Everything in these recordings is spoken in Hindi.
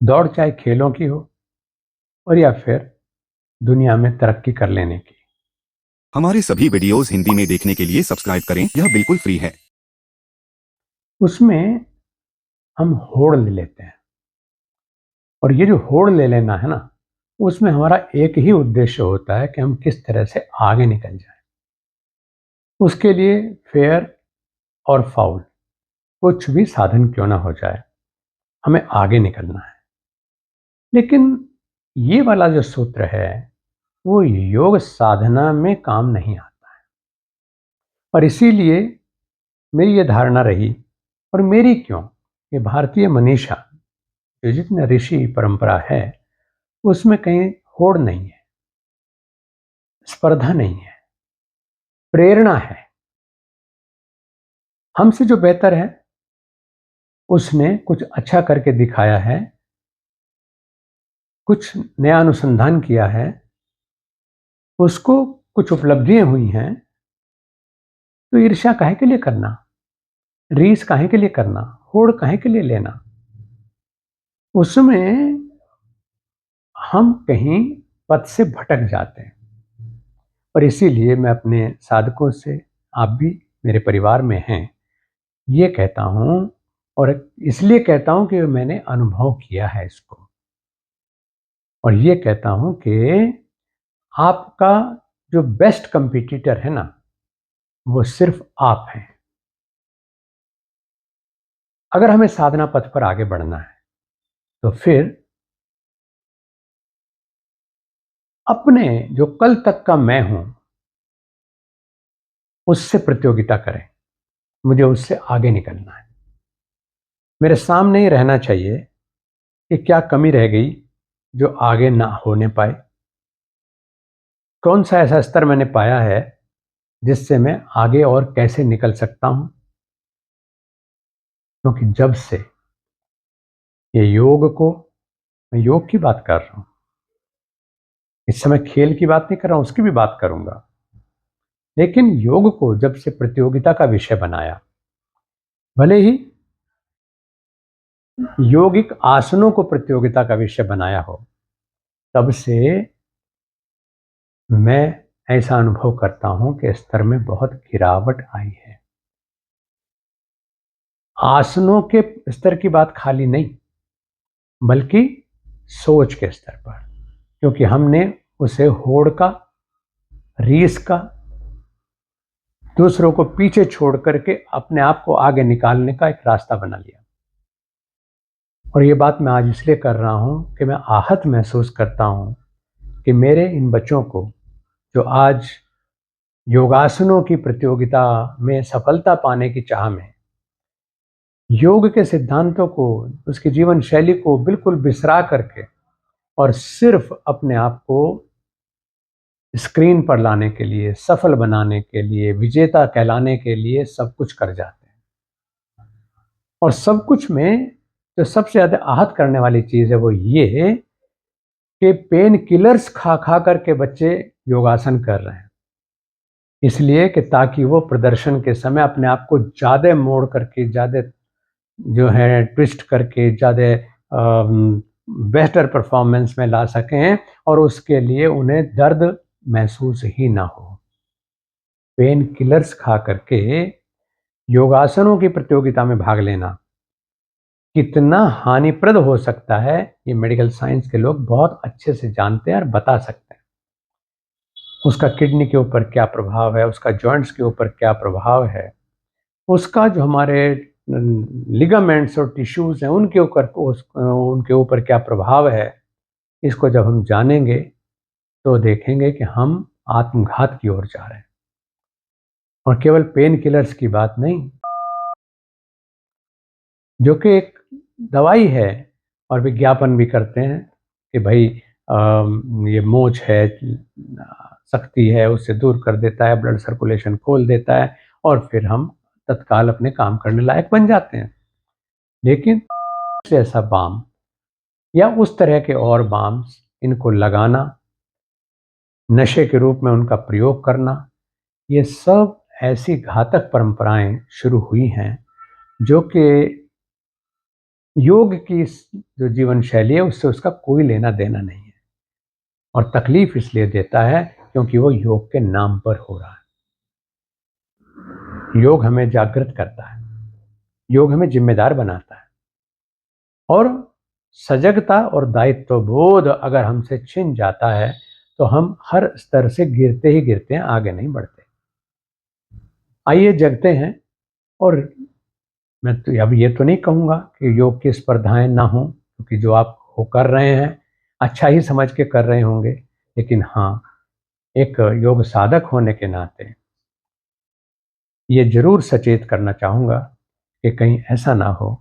दौड़ चाहे खेलों की हो और या फिर दुनिया में तरक्की कर लेने की। हमारे सभी वीडियोस हिंदी में देखने के लिए सब्सक्राइब करें, यह बिल्कुल फ्री है। उसमें हम होड़ ले लेते हैं और ये जो होड़ ले लेना है ना, उसमें हमारा एक ही उद्देश्य होता है कि हम किस तरह से आगे निकल जाएं। उसके लिए फेयर और फाउल कुछ भी साधन क्यों ना हो जाए, हमें आगे निकलना है। लेकिन ये वाला जो सूत्र है वो योग साधना में काम नहीं आता। और इसीलिए मेरी ये धारणा रही, और मेरी क्यों, ये भारतीय मनीषा जो जितने ऋषि परंपरा है उसमें कहीं होड़ नहीं है, स्पर्धा नहीं है, प्रेरणा है। हमसे जो बेहतर है उसने कुछ अच्छा करके दिखाया है, कुछ नया अनुसंधान किया है, उसको कुछ उपलब्धियां हुई हैं, तो ईर्ष्या काहे के लिए करना, रीस काहे के लिए करना, होड़ काहे के लिए लेना। उसमें हम कहीं पथ से भटक जाते हैं। और इसीलिए मैं अपने साधकों से, आप भी मेरे परिवार में हैं, ये कहता हूं, और इसलिए कहता हूं कि मैंने अनुभव किया है इसको। और ये कहता हूं कि आपका जो बेस्ट कंपटीटर है ना, वो सिर्फ आप हैं। अगर हमें साधना पथ पर आगे बढ़ना है तो फिर अपने जो कल तक का मैं हूं उससे प्रतियोगिता करें। मुझे उससे आगे निकलना है। मेरे सामने ही रहना चाहिए कि क्या कमी रह गई जो आगे ना होने पाए, कौन सा ऐसा स्तर मैंने पाया है जिससे मैं आगे और कैसे निकल सकता हूं। क्योंकि जब से ये योग को, मैं योग की बात कर रहा हूं, इस समय खेल की बात नहीं कर रहा हूं, उसकी भी बात करूंगा, लेकिन योग को जब से प्रतियोगिता का विषय बनाया, भले ही योगिक आसनों को प्रतियोगिता का विषय बनाया हो, तब से मैं ऐसा अनुभव करता हूं कि स्तर में बहुत गिरावट आई है। आसनों के स्तर की बात खाली नहीं, बल्कि सोच के स्तर पर। क्योंकि हमने उसे होड़ का, रीस का, दूसरों को पीछे छोड़ करके अपने आप को आगे निकालने का एक रास्ता बना लिया। और ये बात मैं आज इसलिए कर रहा हूं कि मैं आहत महसूस करता हूं कि मेरे इन बच्चों को, जो आज योगासनों की प्रतियोगिता में सफलता पाने की चाह में योग के सिद्धांतों को, उसकी जीवन शैली को बिल्कुल बिसरा करके और सिर्फ अपने आप को स्क्रीन पर लाने के लिए, सफल बनाने के लिए, विजेता कहलाने के लिए सब कुछ कर जाते हैं। और सब कुछ में जो सबसे ज्यादा आहत करने वाली चीज है वो ये कि पेन किलर्स खा खा करके बच्चे योगासन कर रहे हैं, इसलिए कि ताकि वो प्रदर्शन के समय अपने आप को ज्यादा मोड़ करके, ज्यादा जो है ट्विस्ट करके, ज़्यादा बेहतर परफॉर्मेंस में ला सकें, और उसके लिए उन्हें दर्द महसूस ही ना हो। पेन किलर्स खा करके योगासनों की प्रतियोगिता में भाग लेना कितना हानिप्रद हो सकता है, ये मेडिकल साइंस के लोग बहुत अच्छे से जानते हैं और बता सकते हैं। उसका किडनी के ऊपर क्या प्रभाव है, उसका जॉइंट्स के ऊपर क्या प्रभाव है, उसका जो हमारे लिगामेंट्स और टिश्यूज हैं उनके ऊपर क्या प्रभाव है। इसको जब हम जानेंगे तो देखेंगे कि हम आत्मघात की ओर जा रहे हैं। और केवल पेन किलर्स की बात नहीं, जो कि एक दवाई है, और विज्ञापन भी करते हैं कि भाई ये मोच है, शक्ति है, उससे दूर कर देता है, ब्लड सर्कुलेशन खोल देता है, और फिर हम तत्काल अपने काम करने लायक बन जाते हैं। लेकिन ऐसा बाम या उस तरह के और बाम्स, इनको लगाना, नशे के रूप में उनका प्रयोग करना, ये सब ऐसी घातक परंपराएं शुरू हुई हैं जो कि योग की जो जीवन शैली है उससे उसका कोई लेना देना नहीं है, और तकलीफ इसलिए देता है क्योंकि वो योग के नाम पर हो रहा है। योग हमें जागृत करता है, योग हमें जिम्मेदार बनाता है, और सजगता और दायित्व बोध अगर हमसे छिन जाता है तो हम हर स्तर से गिरते ही गिरते हैं, आगे नहीं बढ़ते। आइए जगते हैं। और मैं तो अब ये तो नहीं कहूँगा कि योग की स्पर्धाएं ना हों, क्योंकि जो आप हो कर रहे हैं अच्छा ही समझ के कर रहे होंगे, लेकिन हाँ, एक योग साधक होने के नाते ये जरूर सचेत करना चाहूँगा कि कहीं ऐसा ना हो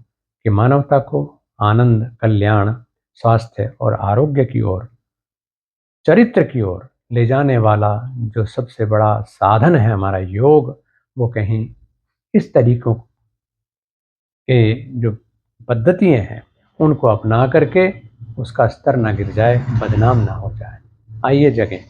कि मानवता को आनंद, कल्याण, स्वास्थ्य और आरोग्य की ओर, चरित्र की ओर ले जाने वाला जो सबसे बड़ा साधन है हमारा योग, वो कहीं इस तरीकों के जो पद्धतियाँ हैं उनको अपना करके उसका स्तर ना गिर जाए, बदनाम ना हो जाए। आइए जगें।